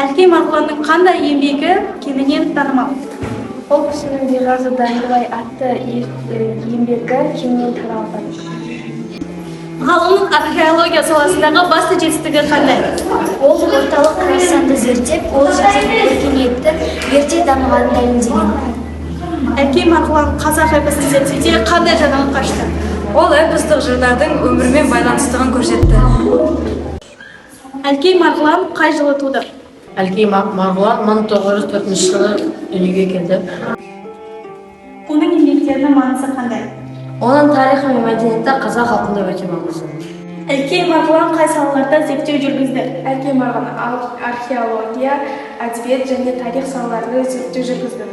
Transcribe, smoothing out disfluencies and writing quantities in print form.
Әлкей Марғұланның қандай еңбегі кеңінен танымал? Ол кісінің Беғазы Дайырлай атты еңбегі кеңінен таралған. Ғалымның археология саласындағы басты жетістігі қандай? Ол орталық Қазақстанды зерттеп, ол жердегі өркениетті ерте дамығанын дәлелдеген. Әлкей Марғұлан қазақ эпосын зерттеуде қандай жаңалық ашты? Ол эпостық жырлардың өмірмен байланыстығын көрсетті. Әлкей Марғұлан қай жылы туды? Әлкей Марғұлан 1904 жылы дүниеге келді. Оның еңбектерінің маңызы қандай? Оның тарихы мен мәдениеті қазақ халқында өте маңызды. Әлкей Марғұлан қай салаларда зерттеу жүргізді? Әлкей Марғұлан археология, әдебиет және тарих салаларында зерттеу жүргізді.